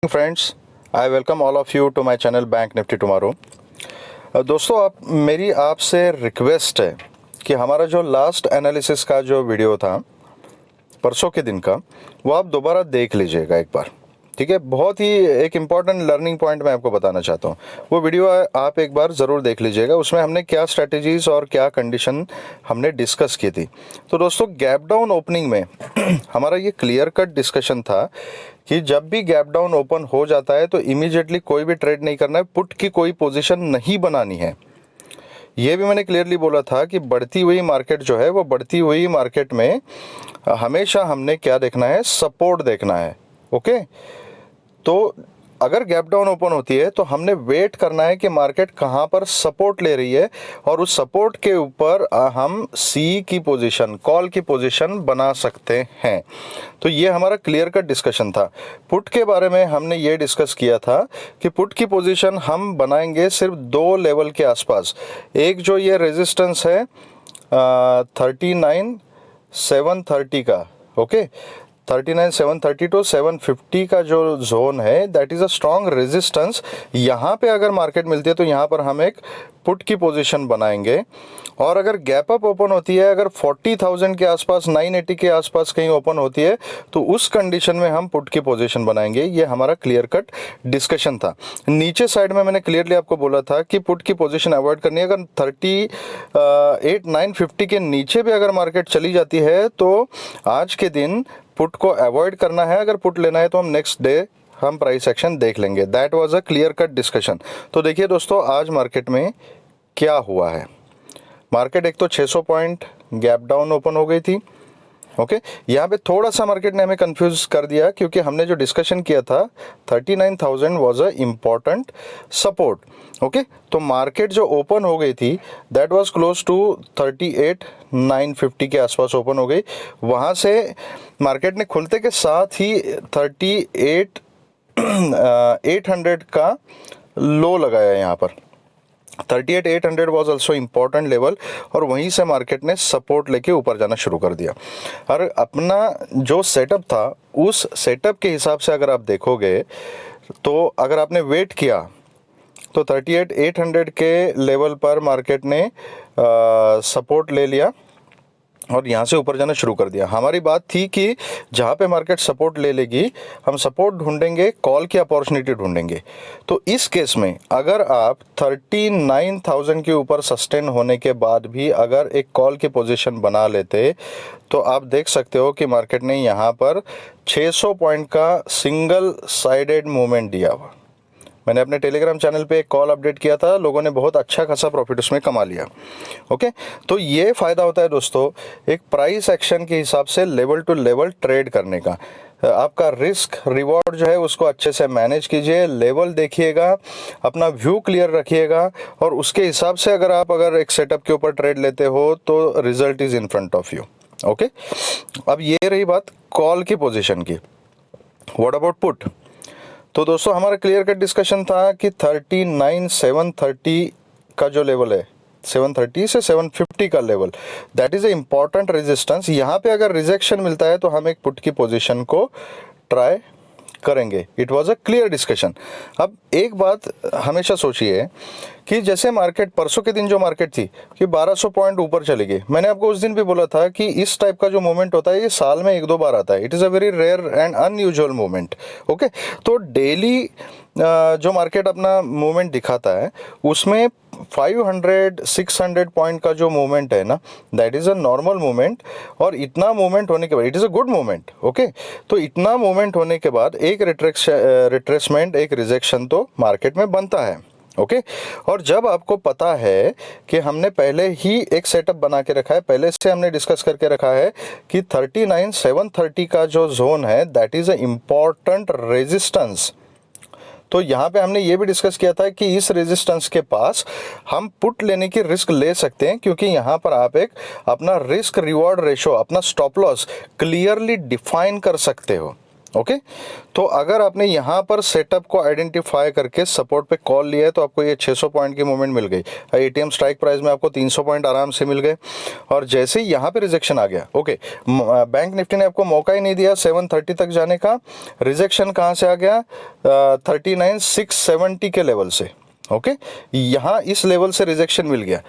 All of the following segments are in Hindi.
Friends, I welcome all of you to my channel bank nifty tomorrow. दोस्तों, मेरी आपसे रिक्वेस्ट है कि हमारा जो लास्ट एनालिसिस का जो वीडियो था परसों के दिन का, वो आप दोबारा देख लीजिएगा एक बार। ठीक है, बहुत ही एक इम्पॉर्टेंट लर्निंग पॉइंट मैं आपको बताना चाहता हूँ। वो वीडियो आप एक बार ज़रूर देख लीजिएगा। उसमें हमने क्या स्ट्रैटेजीज़ और क्या कंडीशन हमने डिस्कस की थी। तो दोस्तों, गैप डाउन ओपनिंग में हमारा ये क्लियर कट डिस्कशन था कि जब भी गैप डाउन ओपन हो जाता है तो इमीडिएटली कोई भी ट्रेड नहीं करना है, पुट की कोई पोजीशन नहीं बनानी है। ये भी मैंने क्लियरली बोला था कि बढ़ती हुई मार्केट जो है, वो बढ़ती हुई मार्केट में हमेशा हमने क्या देखना है, सपोर्ट देखना है। ओके, तो अगर गैप डाउन ओपन होती है तो हमने वेट करना है कि मार्केट कहाँ पर सपोर्ट ले रही है, और उस सपोर्ट के ऊपर हम सी की पोजीशन, कॉल की पोजीशन बना सकते हैं। तो ये हमारा क्लियर कट डिस्कशन था। पुट के बारे में हमने ये डिस्कस किया था कि पुट की पोजीशन हम बनाएंगे सिर्फ दो लेवल के आसपास। एक जो ये रेजिस्टेंस है 39,730 का, ओके, 39,730 टू 750 का जो जोन है, that is a strong resistance. यहाँ पे अगर मार्केट मिलती है तो यहाँ पर हम एक पुट की पोजीशन बनाएंगे। और अगर गैप अप ओपन होती है, अगर 40,000 के आसपास, 980 के आसपास कहीं ओपन होती है, तो उस कंडीशन में हम पुट की पोजीशन बनाएंगे। ये हमारा क्लियर कट डिस्कशन था। नीचे साइड में मैंने क्लियरली आपको बोला था कि पुट की पोजीशन अवॉइड करनी है। अगर 38,950 के नीचे भी अगर मार्केट चली जाती है तो आज के दिन पुट को अवॉइड करना है। अगर पुट लेना है तो हम नेक्स्ट डे हम प्राइस एक्शन देख लेंगे। That was a clear cut discussion. तो देखिए दोस्तों, आज मार्केट में क्या हुआ है। मार्केट एक तो 600 पॉइंट गैप डाउन ओपन हो गई थी। ओके, यहाँ पे थोड़ा सा मार्केट ने हमें कंफ्यूज कर दिया, क्योंकि हमने जो डिस्कशन किया था 39,000 was a important support. Okay, तो मार्केट जो ओपन हो गई थी दैट वाज क्लोज टू 38,950 के आसपास ओपन हो गई। वहाँ से मार्केट ने खुलते के साथ ही 38,800 का लो लगाया। यहाँ पर 38,800 वाज आल्सो इम्पॉर्टेंट लेवल, और वहीं से मार्केट ने सपोर्ट लेके ऊपर जाना शुरू कर दिया। और अपना जो सेटअप था, उस सेटअप के हिसाब से अगर आप देखोगे तो अगर आपने वेट किया तो 38,800 के लेवल पर मार्केट ने सपोर्ट ले लिया और यहाँ से ऊपर जाना शुरू कर दिया। हमारी बात थी कि जहाँ पे मार्केट सपोर्ट ले लेगी, हम सपोर्ट ढूंढेंगे, कॉल की अपॉर्चुनिटी ढूंढेंगे। तो इस केस में अगर आप 39,000 के ऊपर सस्टेन होने के बाद भी अगर एक कॉल की पोजीशन बना लेते, तो आप देख सकते हो कि मार्केट ने यहाँ पर 600 पॉइंट का सिंगल साइडेड मूवमेंट दिया हुआ। मैंने अपने टेलीग्राम चैनल पे एक कॉल अपडेट किया था, लोगों ने बहुत अच्छा खासा प्रॉफिट उसमें कमा लिया। ओके, तो ये फ़ायदा होता है दोस्तों एक प्राइस एक्शन के हिसाब से लेवल टू लेवल ट्रेड करने का। आपका रिस्क रिवॉर्ड जो है उसको अच्छे से मैनेज कीजिए, लेवल देखिएगा, अपना व्यू क्लियर रखिएगा, और उसके हिसाब से अगर एक सेटअप के ऊपर ट्रेड लेते हो तो result is in front of you. Okay, अब ये रही बात कॉल की पोजीशन की। What about put? तो दोस्तों, हमारा क्लियर कट डिस्कशन था कि 39,730 का जो लेवल है, 730 से 750 का level, that is a important resistance. यहाँ पे अगर रिजेक्शन मिलता है तो हम एक पुट की पोजीशन को ट्राई करेंगे। It was a clear discussion. अब एक बात हमेशा सोचिए कि जैसे मार्केट परसों के दिन जो मार्केट थी कि 1200 पॉइंट ऊपर चली गई, मैंने आपको उस दिन भी बोला था कि इस टाइप का जो मोमेंट होता है ये साल में एक दो बार आता है। It is a very rare and unusual moment. Okay, तो डेली जो मार्केट अपना मूवमेंट दिखाता है उसमें 500-600 पॉइंट का जो मूवमेंट है ना, that is a normal movement. और इतना मूवमेंट होने के बाद it is a good movement. Okay, तो इतना मूवमेंट होने के बाद एक रिट्रेसमेंट, एक रिजेक्शन तो मार्केट में बनता है। ओके, और जब आपको पता है कि हमने पहले ही एक सेटअप बना के रखा है, पहले से हमने डिस्कस करके रखा है कि 39,730 का जो जोन है that is a important resistance. तो यहाँ पे हमने ये भी डिस्कस किया था कि इस रेजिस्टेंस के पास हम पुट लेने की रिस्क ले सकते हैं, क्योंकि यहाँ पर आप एक अपना रिस्क रिवॉर्ड रेशो, अपना स्टॉप लॉस क्लियरली डिफाइन कर सकते हो। ओके तो अगर आपने यहाँ पर सेटअप को आइडेंटिफाई करके सपोर्ट पे कॉल लिया है तो आपको ये 600 पॉइंट की मूवमेंट मिल गई। एटीएम स्ट्राइक प्राइस में आपको 300 पॉइंट आराम से मिल गए। और जैसे ही यहाँ पे रिजेक्शन आ गया, ओके, बैंक निफ्टी ने आपको मौका ही नहीं दिया 730 तक जाने का। रिजेक्शन कहाँ से आ गया? 39,670 के लेवल से। ओके यहाँ इस लेवल से रिजेक्शन मिल गया,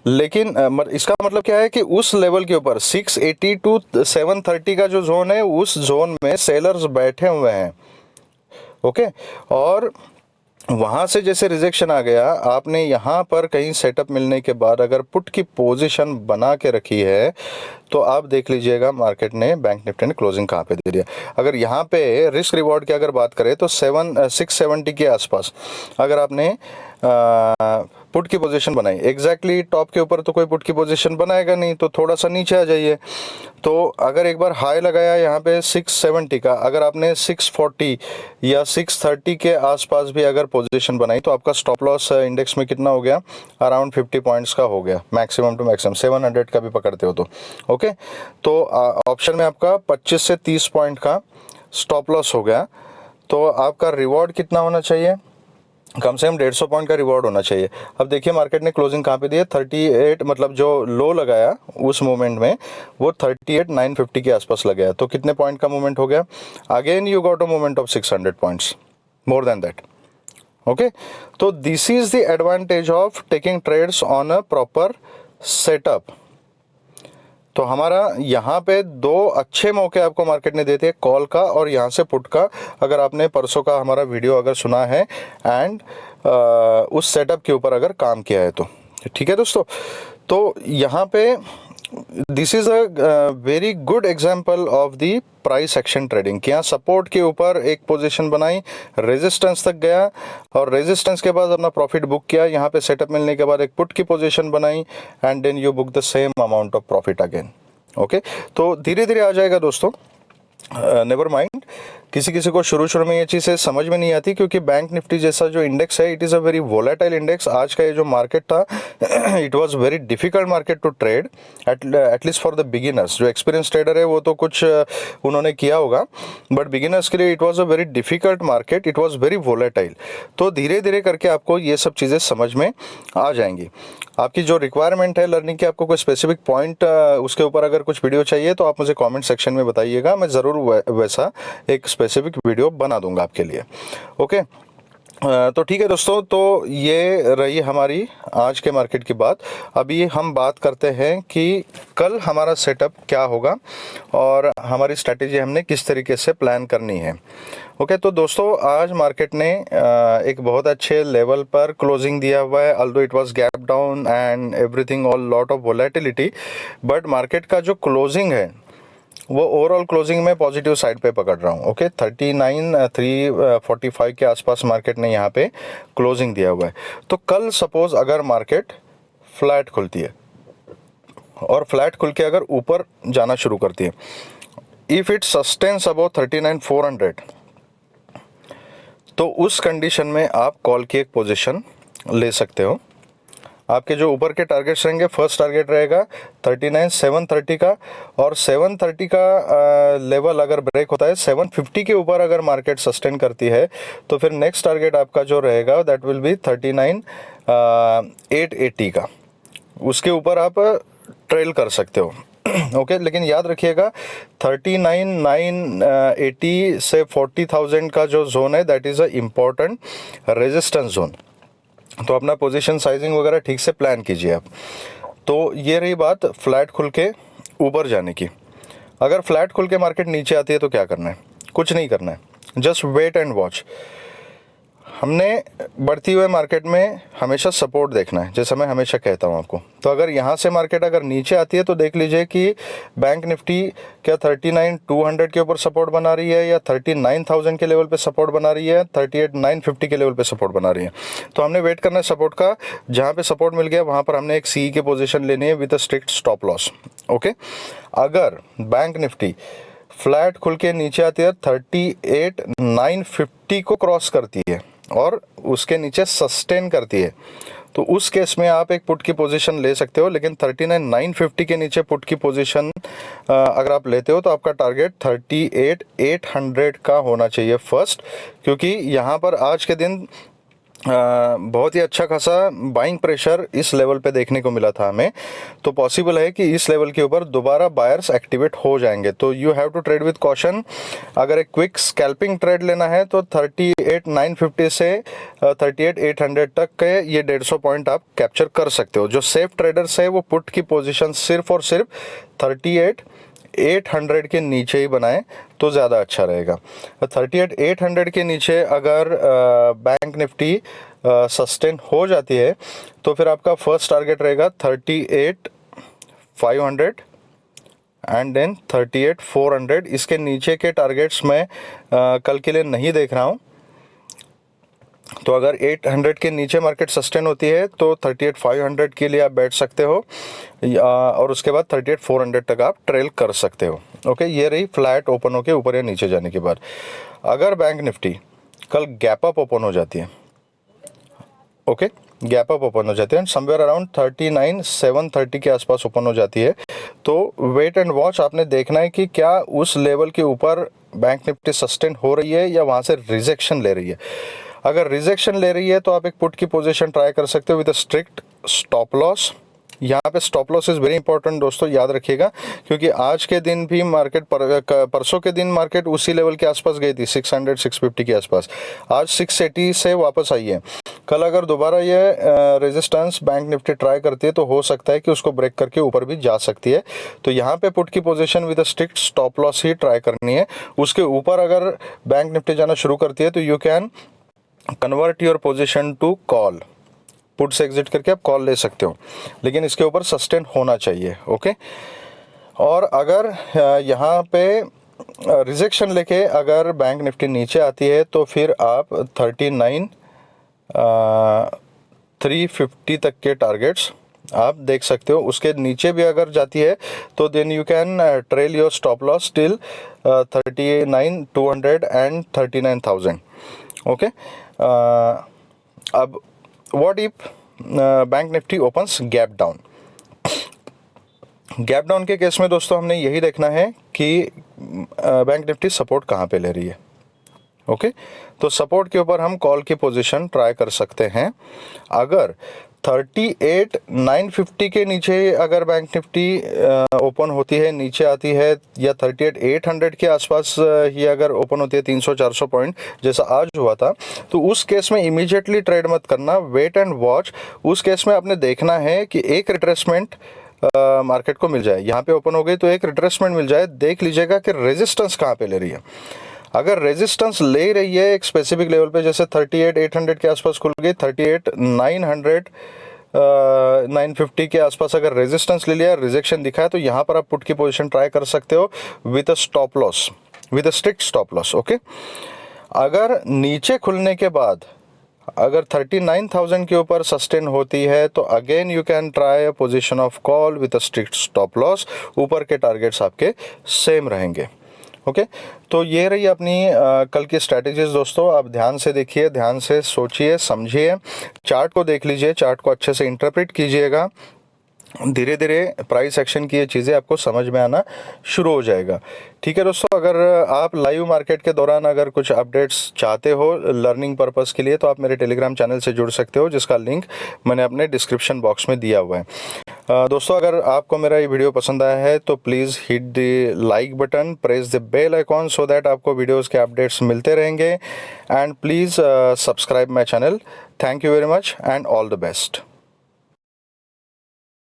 लेकिन इसका मतलब क्या है कि उस लेवल के ऊपर 680 टू 730 का जो जोन है, उस जोन में सेलर्स बैठे हुए हैं। ओके और वहाँ से जैसे रिजेक्शन आ गया, आपने यहाँ पर कहीं सेटअप मिलने के बाद अगर पुट की पोजीशन बना के रखी है तो आप देख लीजिएगा मार्केट ने, बैंक निफ्टी ने क्लोजिंग कहाँ पे दे दिया। अगर यहाँ पे रिस्क रिवॉर्ड की अगर बात करें तो 670 के आसपास अगर आपने पुट की पोजीशन बनाई, एग्जैक्टली टॉप के ऊपर तो कोई पुट की पोजीशन बनाएगा नहीं, तो थोड़ा सा नीचे आ जाइए। तो अगर एक बार हाई लगाया यहाँ पे 670 का, अगर आपने 640 या 630 के आसपास भी अगर पोजीशन बनाई तो आपका स्टॉप लॉस इंडेक्स में कितना हो गया? अराउंड 50 पॉइंट्स का हो गया, मैक्सिमम टू मैक्सिमम 700 का भी पकड़ते हो तो। ओके तो ऑप्शन में आपका 25 से 30 पॉइंट का स्टॉप लॉस हो गया। तो आपका रिवॉर्ड कितना होना चाहिए? कम से कम 150 पॉइंट का रिवॉर्ड होना चाहिए। अब देखिए मार्केट ने क्लोजिंग कहाँ पे दी है? 38, मतलब जो लो लगाया उस मोमेंट में वो 38,950 के आसपास लगाया। तो कितने पॉइंट का मूवमेंट हो गया? Again you got a movement of 600 points, more than that. Okay तो this is the advantage of taking trades on a proper setup. तो हमारा यहाँ पे दो अच्छे मौके आपको मार्केट ने देते हैं, कॉल का और यहाँ से पुट का। अगर आपने परसों का हमारा वीडियो अगर सुना है एंड उस सेटअप के ऊपर अगर काम किया है तो ठीक है दोस्तों। तो यहाँ पे this is a very good example of the price action trading कि यहाँ सपोर्ट के ऊपर एक पोजीशन बनाई, रेजिस्टेंस तक गया और रेजिस्टेंस के बाद अपना प्रॉफिट बुक किया। यहाँ पे सेटअप मिलने के बाद एक पुट की पोजीशन बनाई and then you book the same amount of profit again. Okay तो धीरे धीरे आ जाएगा दोस्तों, नेवर माइंड। किसी किसी को शुरू में ये चीज़ें समझ में नहीं आती क्योंकि बैंक निफ्टी जैसा जो इंडेक्स है, it is a very volatile index. आज का ये जो मार्केट था it was very difficult market to trade, at least for the beginners. जो एक्सपीरियंस ट्रेडर है वो तो कुछ उन्होंने किया होगा, बट बिगिनर्स के लिए it was a very difficult market, it was very volatile. तो धीरे धीरे करके आपको ये सब चीज़ें समझ में आ जाएंगी। आपकी जो रिक्वायरमेंट है लर्निंग की, आपको कोई स्पेसिफिक पॉइंट उसके ऊपर अगर कुछ वीडियो चाहिए तो आप मुझे कमेंट सेक्शन में बताइएगा, मैं ज़रूर वैसा एक स्पेसिफिक वीडियो बना दूंगा आपके लिए। ओके तो ठीक है दोस्तों, तो ये रही हमारी आज के मार्केट की बात। अभी हम बात करते हैं कि कल हमारा सेटअप क्या होगा और हमारी स्ट्रैटेजी हमने किस तरीके से प्लान करनी है। ओके तो दोस्तों आज मार्केट ने एक बहुत अच्छे लेवल पर क्लोजिंग दिया हुआ है, although it was gap down and everything, all lot of volatility, but market का जो क्लोजिंग है वो ओवरऑल क्लोजिंग में पॉजिटिव साइड पे पकड़ रहा हूँ। ओके 39,345 के आसपास मार्केट ने यहाँ पे क्लोजिंग दिया हुआ है। तो कल सपोज अगर मार्केट फ्लैट खुलती है और फ्लैट खुल के अगर ऊपर जाना शुरू करती है, इफ़ इट सस्टेन्स अबाउट 39,400, तो उस कंडीशन में आप कॉल की एक पोजीशन ले सकते हो। आपके जो ऊपर के टारगेट्स रहेंगे, फर्स्ट टारगेट रहेगा 39,730 का, और 730 का लेवल अगर ब्रेक होता है 750 के ऊपर अगर मार्केट सस्टेन करती है तो फिर नेक्स्ट टारगेट आपका जो रहेगा दैट विल बी 39,880 का। उसके ऊपर आप ट्रेल कर सकते हो। ओके लेकिन याद रखिएगा 39,980 से 40,000 का जो जोन है that is a important resistance zone. तो अपना पोजीशन साइजिंग वगैरह ठीक से प्लान कीजिए आप। तो ये रही बात फ्लैट खुल के ऊपर जाने की। अगर फ्लैट खुल के मार्केट नीचे आती है तो क्या करना है? कुछ नहीं करना है, जस्ट वेट एंड वॉच। हमने बढ़ती हुए मार्केट में हमेशा सपोर्ट देखना है, जैसा मैं हमेशा कहता हूँ आपको। तो अगर यहाँ से मार्केट अगर नीचे आती है तो देख लीजिए कि बैंक निफ्टी क्या 39,200 के ऊपर सपोर्ट बना रही है या 39,000 के लेवल पे सपोर्ट बना रही है, 38,950 के लेवल पे सपोर्ट बना रही है। तो हमने वेट करना है सपोर्ट का। जहाँ पे सपोर्ट मिल गया वहाँ पर हमने एक सी की पोजीशन लेनी है with a strict stop loss. Okay अगर बैंक निफ्टी फ्लैट खुल के नीचे आती है, 38,950 को क्रॉस करती है और उसके नीचे सस्टेन करती है, तो उस केस में आप एक पुट की पोजीशन ले सकते हो, लेकिन 39,950 के नीचे पुट की पोजीशन अगर आप लेते हो तो आपका टारगेट 38,800 का होना चाहिए फर्स्ट, क्योंकि यहाँ पर आज के दिन बहुत ही अच्छा खासा बाइंग प्रेशर इस लेवल पे देखने को मिला था हमें। तो पॉसिबल है कि इस लेवल के ऊपर दोबारा बायर्स एक्टिवेट हो जाएंगे। तो you have to trade with caution. अगर एक क्विक स्कैल्पिंग ट्रेड लेना है तो 38,950 से 38,800 तक के ये 150 पॉइंट आप कैप्चर कर सकते हो। जो सेफ ट्रेडर्स है वो पुट की पोजीशन सिर्फ और सिर्फ 38,800 के नीचे ही बनाएं तो ज़्यादा अच्छा रहेगा। 38,800 के नीचे अगर बैंक निफ्टी सस्टेन हो जाती है तो फिर आपका फर्स्ट टारगेट रहेगा 38,500 एंड देन 38,400। इसके नीचे के टारगेट्स मैं कल के लिए नहीं देख रहा हूँ। तो अगर 800 के नीचे मार्केट सस्टेन होती है तो 38,500 के लिए आप बैठ सकते हो, और उसके बाद 38,400 तक आप ट्रेल कर सकते हो। ओके, ये रही फ्लैट ओपन होके ऊपर या नीचे जाने के बाद। अगर बैंक निफ्टी कल गैप अप ओपन हो जाती है, ओके, गैप अप ओपन हो जाती है समवेयर अराउंड 39,730 के आसपास ओपन हो जाती है, तो वेट एंड वॉच। आपने देखना है कि क्या उस लेवल के ऊपर बैंक निफ्टी सस्टेन हो रही है या वहाँ से रिजेक्शन ले रही है। अगर रिजेक्शन ले रही है तो आप एक पुट की पोजीशन ट्राई कर सकते हो with a strict stop loss. यहाँ पे stop loss is very important दोस्तों, याद रखिएगा, क्योंकि आज के दिन भी मार्केट परसों के दिन मार्केट उसी लेवल के आसपास गई थी 600-650 के आसपास। आज 680 से वापस आई है। कल अगर दोबारा ये रेजिस्टेंस बैंक निफ्टी ट्राई करती है तो हो सकता है कि उसको ब्रेक करके ऊपर भी जा सकती है। तो यहाँ पे पुट की position with a strict stop loss he try करनी है। उसके ऊपर अगर बैंक निफ्टी जाना शुरू करती है तो you can convert your position to call. Put से एग्जिट करके आप कॉल ले सकते हो, लेकिन इसके ऊपर सस्टेन होना चाहिए। ओके, और अगर यहाँ पे रिजेक्शन लेके अगर बैंक निफ्टी नीचे आती है तो फिर आप 39,350 तक के टारगेट्स आप देख सकते हो। उसके नीचे भी अगर जाती है तो then you can trail your stop loss till 39,200 and 39,000। Okay, अब what if bank Nifty opens gap down. Gap down के केस में दोस्तों हमने यही देखना है कि बैंक निफ्टी सपोर्ट कहाँ पे ले रही है। ओके, तो सपोर्ट के ऊपर हम कॉल की पोजीशन ट्राई कर सकते हैं। अगर 38,950 के नीचे अगर बैंक निफ्टी ओपन होती है, नीचे आती है, या 38,800 के आसपास ही अगर ओपन होती है 300-400 पॉइंट जैसा आज हुआ था, तो उस केस में इमीडिएटली ट्रेड मत करना, वेट एंड वॉच। उस केस में आपने देखना है कि एक रिट्रेसमेंट मार्केट को मिल जाए। यहाँ पे ओपन हो गई तो एक रिट्रेसमेंट मिल जाए, देख लीजिएगा कि रेजिस्टेंस कहाँ पे ले रही है। अगर रेजिस्टेंस ले रही है एक स्पेसिफिक लेवल पे, जैसे 38,800 के आसपास खुल गई, 38,950 के आसपास अगर रेजिस्टेंस ले लिया, रिजेक्शन दिखा है, तो यहाँ पर आप पुट की पोजीशन ट्राई कर सकते हो with a stop loss, with a strict stop loss. Okay, अगर नीचे खुलने के बाद अगर 39,000 के ऊपर सस्टेन होती है तो again you can try a position of call with a strict stop loss. ऊपर के टारगेट्स आपके सेम रहेंगे। ओके, तो ये रही अपनी कल की स्ट्रैटेजीज दोस्तों। आप ध्यान से देखिए, ध्यान से सोचिए, समझिए, चार्ट को देख लीजिए, चार्ट को अच्छे से इंटरप्रेट कीजिएगा। धीरे धीरे प्राइस एक्शन की ये चीज़ें आपको समझ में आना शुरू हो जाएगा। ठीक है दोस्तों, अगर आप लाइव मार्केट के दौरान अगर कुछ अपडेट्स चाहते हो लर्निंग पर्पस के लिए तो आप मेरे टेलीग्राम चैनल से जुड़ सकते हो, जिसका लिंक मैंने अपने डिस्क्रिप्शन बॉक्स में दिया हुआ है। दोस्तों, अगर आपको मेरा ये वीडियो पसंद आया है तो please hit the like button, press the bell icon so that आपको वीडियोज़ के अपडेट्स मिलते रहेंगे, and please subscribe my channel. Thank you very much and all the best.